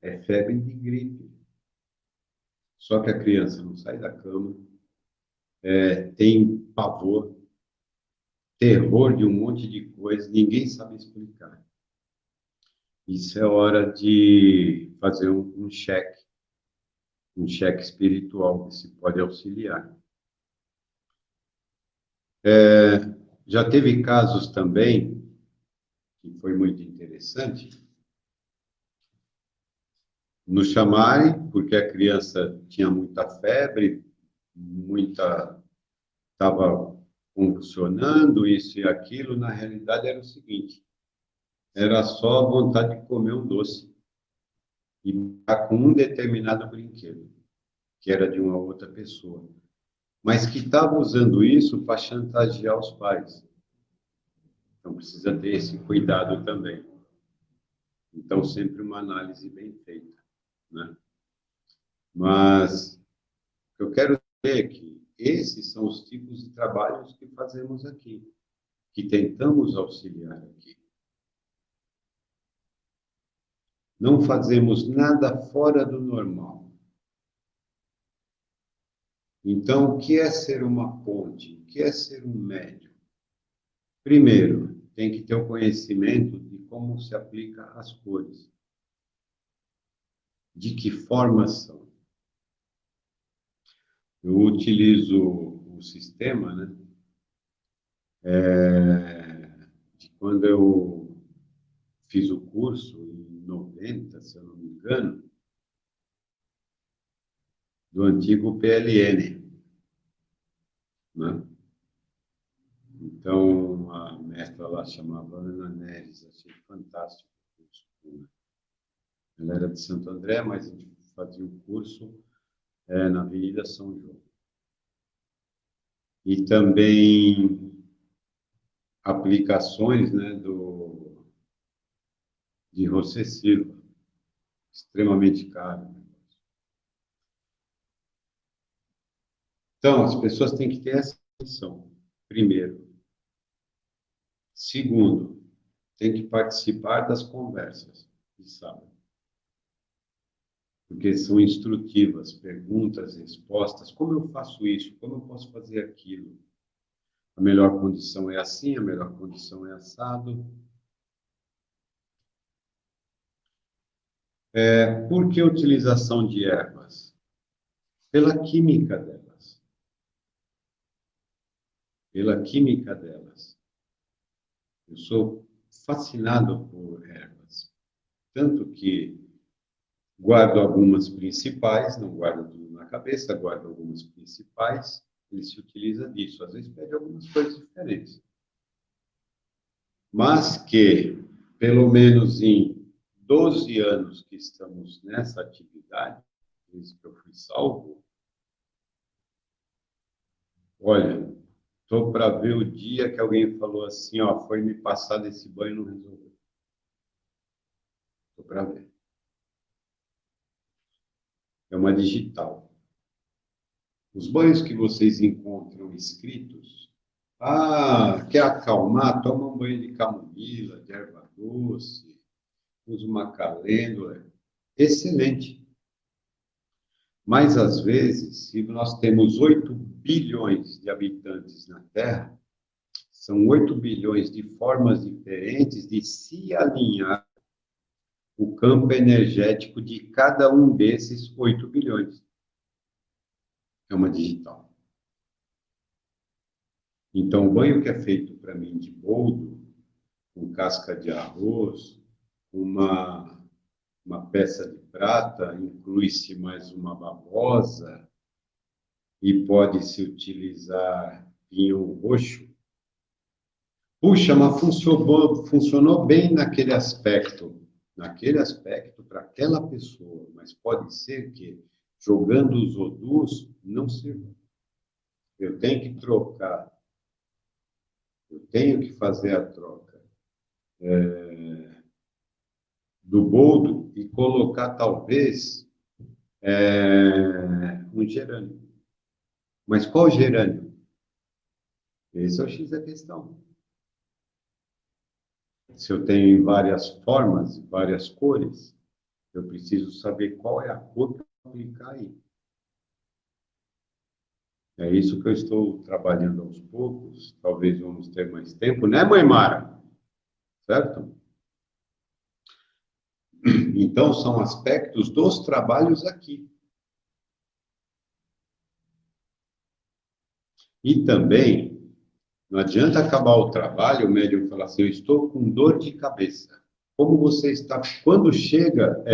é febre de gripe. Só que a criança não sai da cama, tem pavor, terror de um monte de coisa, ninguém sabe explicar. Isso é hora de fazer um cheque espiritual, que se pode auxiliar. Já teve casos também, que foi muito interessante, nos chamarem, porque a criança tinha muita febre, estava convulsionando, isso e aquilo, na realidade era o seguinte, era só vontade de comer um doce e ficar com um determinado brinquedo, que era de uma outra pessoa, mas que estava usando isso para chantagear os pais. Então precisa ter esse cuidado também. Então sempre uma análise bem feita, né? Mas o que eu quero dizer é que esses são os tipos de trabalhos que fazemos aqui, que tentamos auxiliar aqui. Não fazemos nada fora do normal. Então, o que é ser uma ponte? O que é ser um médium? Primeiro, tem que ter o conhecimento de como se aplica as cores. De que forma são. Eu utilizo o sistema, né? De quando eu fiz o curso, em 90, se eu não me engano, do antigo PLN, né? Então, a mestra lá chamava Ana Neres, achei fantástico o curso. Ela era de Santo André, mas a gente fazia o curso na Avenida São João. E também aplicações, né, de José Silva, extremamente caro. Então, as pessoas têm que ter essa atenção, primeiro. Segundo, tem que participar das conversas de sábado, porque são instrutivas, perguntas, respostas. Como eu faço isso? Como eu posso fazer aquilo? A melhor condição é assim, a melhor condição é assado. Por que a utilização de ervas? Pela química delas. Pela química delas. Eu sou fascinado por ervas. Tanto que guardo algumas principais, não guardo tudo na cabeça, guardo algumas principais. Ele se utiliza disso. Às vezes pede algumas coisas diferentes. Mas que, pelo menos em 12 anos que estamos nessa atividade, desde que eu fui salvo, olha, estou para ver o dia que alguém falou assim, ó, foi me passar desse banho e não resolveu. Estou para ver. É uma digital. Os banhos que vocês encontram escritos, quer acalmar? Toma um banho de camomila, de erva doce, usa uma calêndula. Excelente. Mas, às vezes, se nós temos 8 bilhões de habitantes na Terra, são 8 bilhões de formas diferentes de se alinhar o campo energético de cada um desses 8 bilhões. É uma digital. Então, o banho que é feito para mim de boldo, com casca de arroz, uma peça de prata, inclui-se mais uma babosa, e pode-se utilizar vinho roxo. Puxa, mas funcionou bem naquele aspecto para aquela pessoa, mas pode ser que, jogando os odus, não sirva. Eu tenho que trocar, eu tenho que fazer a troca do boldo e colocar, talvez, um gerânio. Mas qual gerânio? Esse é o X da questão. Se eu tenho várias formas, várias cores, eu preciso saber qual é a cor para aplicar aí. É isso que eu estou trabalhando aos poucos. Talvez vamos ter mais tempo, né, mãe Mara? Certo? Então, são aspectos dos trabalhos aqui. E também, não adianta acabar o trabalho, o médium falar assim, eu estou com dor de cabeça. Como você está? Quando chega,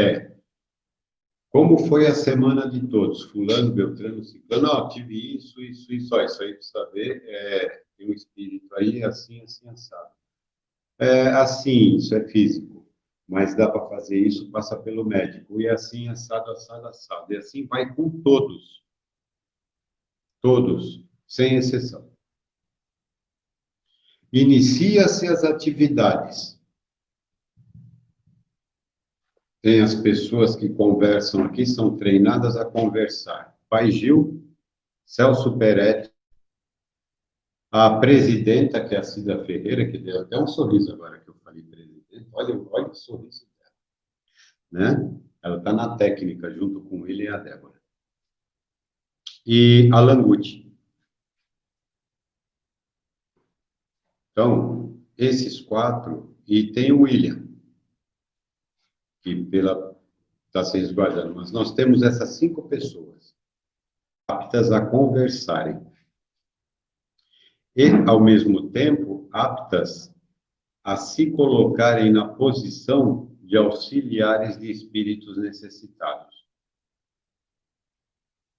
como foi a semana de todos? Fulano, Beltrano, Ciclano, não, tive isso, isso aí precisa ver, tem um espírito aí, assim, assim, assado. Assim, isso é físico, mas dá para fazer isso, passa pelo médico, e assim, assado, assado, assado. E assim vai com todos, sem exceção. Inicia-se as atividades. Tem as pessoas que conversam aqui, são treinadas a conversar. Pai Gil, Celso Peretti, a presidenta, que é a Cida Ferreira, que deu até um sorriso agora que eu falei presidente. Olha o sorriso dela. Né? Ela está na técnica, junto com ele e a Débora. E Alan Gucci. Então, esses 4, e tem o William, que está se resguardando, mas nós temos essas 5 pessoas aptas a conversarem e, ao mesmo tempo, aptas a se colocarem na posição de auxiliares de espíritos necessitados.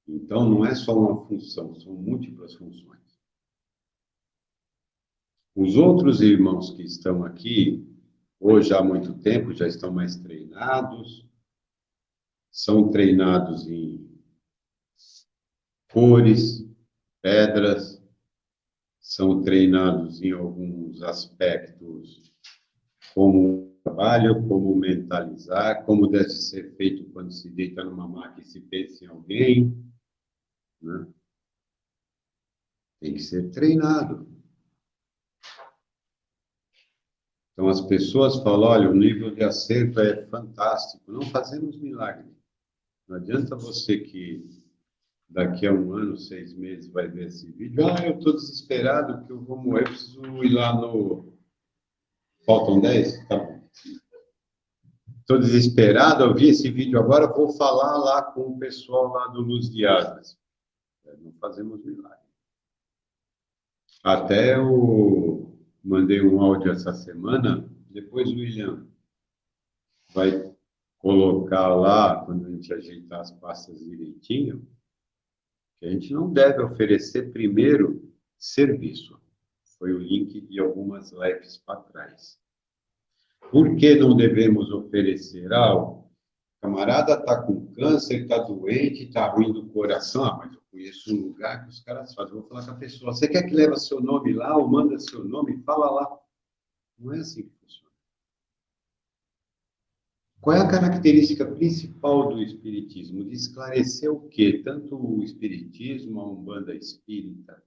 Então, não é só uma função, são múltiplas funções. Os outros irmãos que estão aqui, hoje há muito tempo, já estão mais treinados, são treinados em cores, pedras, são treinados em alguns aspectos, como trabalho, como mentalizar, como deve ser feito quando se deita numa máquina e se pensa em alguém, né? Tem que ser treinado. Então, as pessoas falam, olha, o nível de acerto é fantástico. Não fazemos milagre. Não adianta você que daqui a 1 ano, 6 meses, vai ver esse vídeo. Ah, eu estou desesperado que eu vou morrer, preciso ir lá no... Faltam 10? Tá bom. Estou desesperado, eu vi esse vídeo agora, vou falar lá com o pessoal lá do Luz de Asas. Não fazemos milagre. Até eu mandei um áudio essa semana, depois o William vai colocar lá, quando a gente ajeitar as pastas direitinho, que a gente não deve oferecer primeiro serviço. Foi o link de algumas lives para trás. Por que não devemos oferecer algo? O camarada está com câncer, está doente, está ruim do coração. Ah, mas eu conheço um lugar que os caras fazem. Eu vou falar com a pessoa. Você quer que leve seu nome lá ou manda seu nome? Fala lá. Não é assim que funciona. Qual é a característica principal do Espiritismo? De esclarecer o quê? Tanto o Espiritismo, a Umbanda Espírita.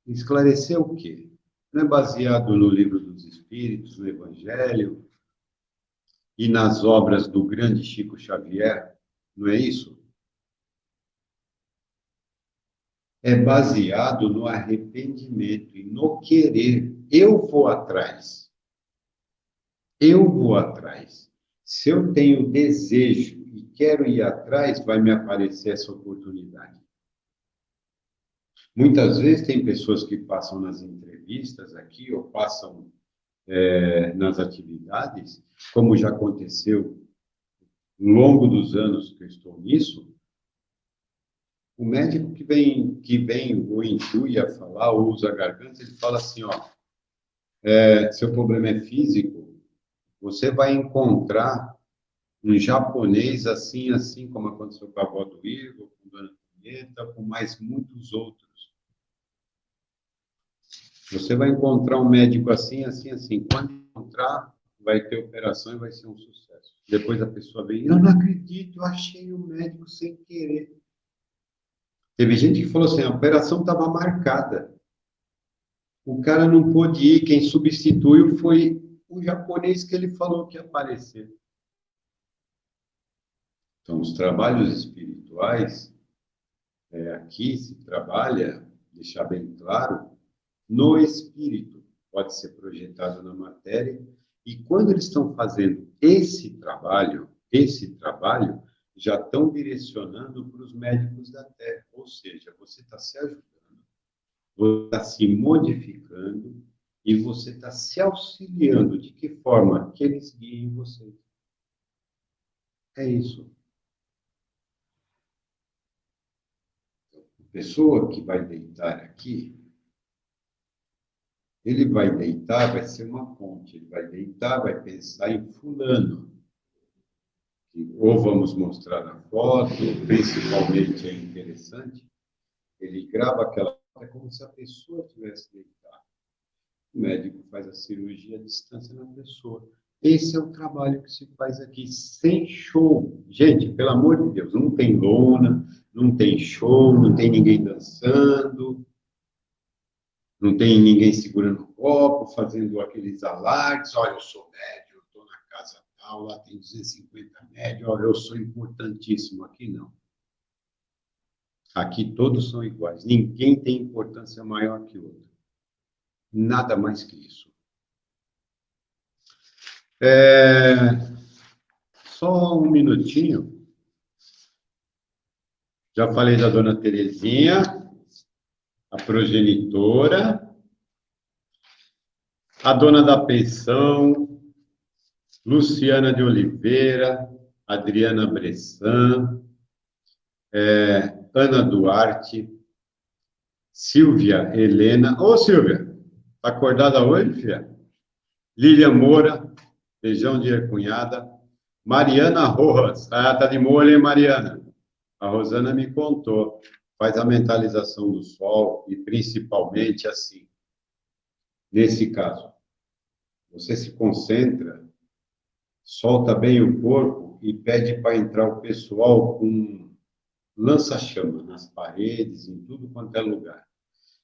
Esclarecer o quê? Não é baseado no Livro dos Espíritos, no Evangelho e nas obras do grande Chico Xavier? Não é isso? É baseado no arrependimento e no querer. Eu vou atrás. Eu vou atrás. Se eu tenho desejo e quero ir atrás, vai me aparecer essa oportunidade. Muitas vezes tem pessoas que passam nas entrevistas aqui ou passam nas atividades, como já aconteceu ao longo dos anos que eu estou nisso, o médico que vem ou intui a falar, ou usa a garganta, ele fala assim, ó, seu problema é físico, você vai encontrar um japonês assim, assim, como aconteceu com a avó do Igor, com a Dona Pinheta, com mais muitos outros. Você vai encontrar um médico assim, assim, assim. Quando encontrar, vai ter operação e vai ser um sucesso. Depois a pessoa vem, eu não acredito, eu achei um médico sem querer. Teve gente que falou assim, a operação estava marcada. O cara não pôde ir, quem substituiu foi o japonês que ele falou que ia aparecer. Então, os trabalhos espirituais, aqui se trabalha, deixar bem claro, no espírito. Pode ser projetado na matéria. E quando eles estão fazendo esse trabalho, já estão direcionando para os médicos da Terra. Ou seja, você está se ajudando, você está se modificando e você está se auxiliando. De que forma? Que eles guiem você. É isso. A pessoa que vai deitar aqui, ele vai deitar, vai ser uma ponte. Ele vai deitar, vai pensar em fulano. Ou vamos mostrar na foto, principalmente é interessante, ele grava aquela foto, é como se a pessoa tivesse deitado. O médico faz a cirurgia à distância na pessoa. Esse é o trabalho que se faz aqui, sem show. Gente, pelo amor de Deus, não tem lona, não tem show, não tem ninguém dançando, não tem ninguém segurando o copo, fazendo aqueles alardes, olha, eu sou médium, eu estou na casa tal, lá tem 250 médios, olha, eu sou importantíssimo. Aqui não. Aqui todos são iguais, ninguém tem importância maior que o outro. Nada mais que isso. Só um minutinho. Já falei da Dona Terezinha, a progenitora, a dona da pensão, Luciana de Oliveira, Adriana Bressan, Ana Duarte, Silvia Helena. Ô, Silvia, tá acordada hoje, filha? Lilian Moura, beijão de cunhada. Mariana Rojas, tá de molho, hein, Mariana? A Rosana me contou, faz a mentalização do sol e principalmente assim, nesse caso, você se concentra, solta bem o corpo e pede para entrar o pessoal com lança-chama nas paredes, em tudo quanto é lugar.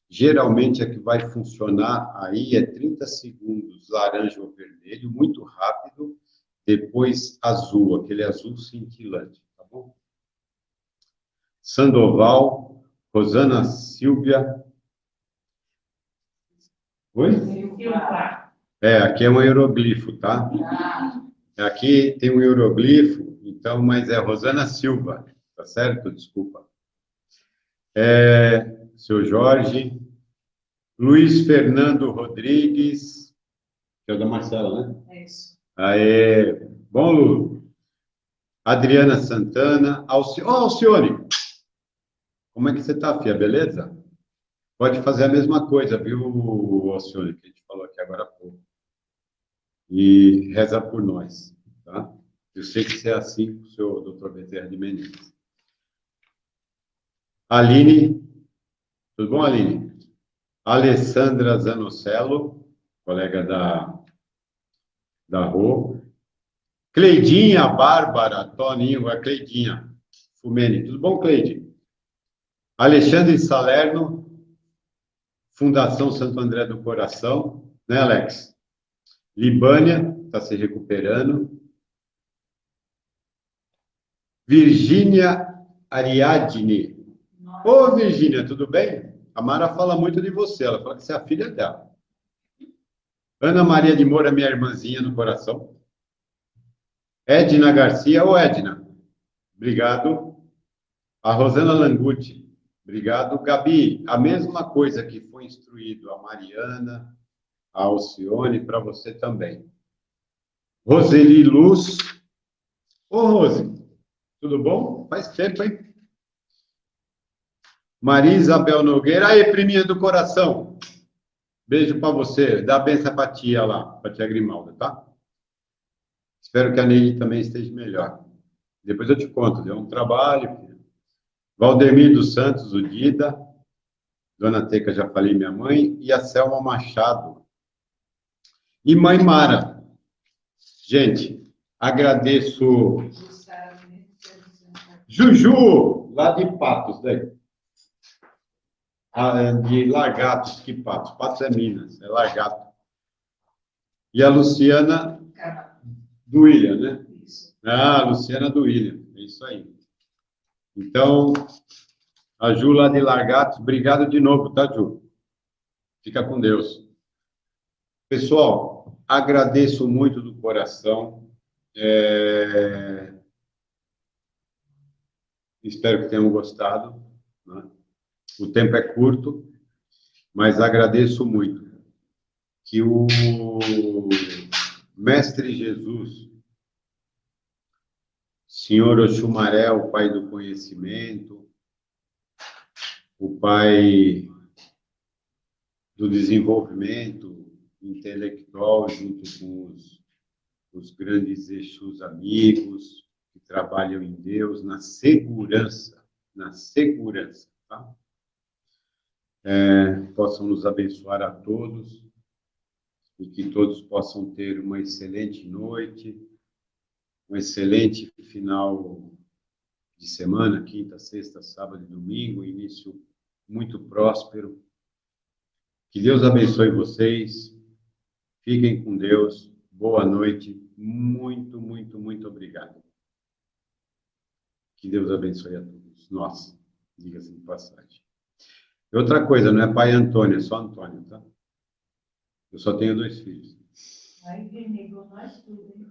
Geralmente, a que vai funcionar aí é 30 segundos, laranja ou vermelho, muito rápido, depois azul, aquele azul cintilante, tá bom? Sandoval, Rosana Silvia. Oi? Silva. Aqui é um hieroglifo, tá? Aqui tem um hieroglifo, então, mas é Rosana Silva, tá certo? Desculpa. Seu Jorge, Luiz Fernando Rodrigues, que é o da Marcela, né? É isso. Aê, bom, Lu. Adriana Santana, Alcione, como é que você tá, filha? Beleza? Pode fazer a mesma coisa, viu, Alcione, que a gente falou aqui agora há pouco. E reza por nós, tá? Eu sei que você é assim com o seu doutor Bezerra de Menezes. Aline, tudo bom, Aline? Alessandra Zanocello, colega da Rô. Cleidinha, Bárbara, Toninho, a Cleidinha, Fumene, tudo bom, Cleide? Alexandre Salerno, Fundação Santo André do Coração, né, Alex? Libânia, está se recuperando. Virgínia Ariadne. Ô, Virgínia, tudo bem? A Mara fala muito de você, ela fala que você é a filha dela. Ana Maria de Moura, minha irmãzinha no coração. Edna Garcia, ô Edna, obrigado. A Rosana Languti, obrigado. Gabi, a mesma coisa que foi instruído a Mariana, a Alcione, para você também. Roseli Luz. Ô, Rose, tudo bom? Faz tempo, hein? Maria Isabel Nogueira. Aí, priminha do coração. Beijo para você. Dá benção para a tia lá, para a tia Grimalda, tá? Espero que a Neide também esteja melhor. Depois eu te conto, deu um trabalho, filho. Valdemir dos Santos, o Dida. Dona Teca, já falei, minha mãe. E a Selma Machado. E mãe Mara. Gente, agradeço. Juju, lá de Patos, daí. De Largatos, que Patos? Patos é Minas, é Largato. E a Luciana do William, né? Ah, a Luciana do William, é isso aí. Então, a Ju lá de Largatos, obrigado de novo, tá, Ju? Fica com Deus. Pessoal, agradeço muito do coração. Espero que tenham gostado, né? O tempo é curto, mas agradeço muito que o Mestre Jesus, Senhor Oxumaré, o Pai do Conhecimento, o Pai do desenvolvimento intelectual, junto com os grandes Exus amigos que trabalham em Deus, na segurança, tá? Possam nos abençoar a todos e que todos possam ter uma excelente noite, um excelente final de semana, quinta, sexta, sábado e domingo, início muito próspero. Que Deus abençoe vocês, fiquem com Deus, boa noite, muito, muito, muito obrigado. Que Deus abençoe a todos, nós, diga-se de passagem. E outra coisa, não é pai Antônio, é só Antônio, tá? Eu só tenho 2 filhos. Aí, negou nós tudo, hein?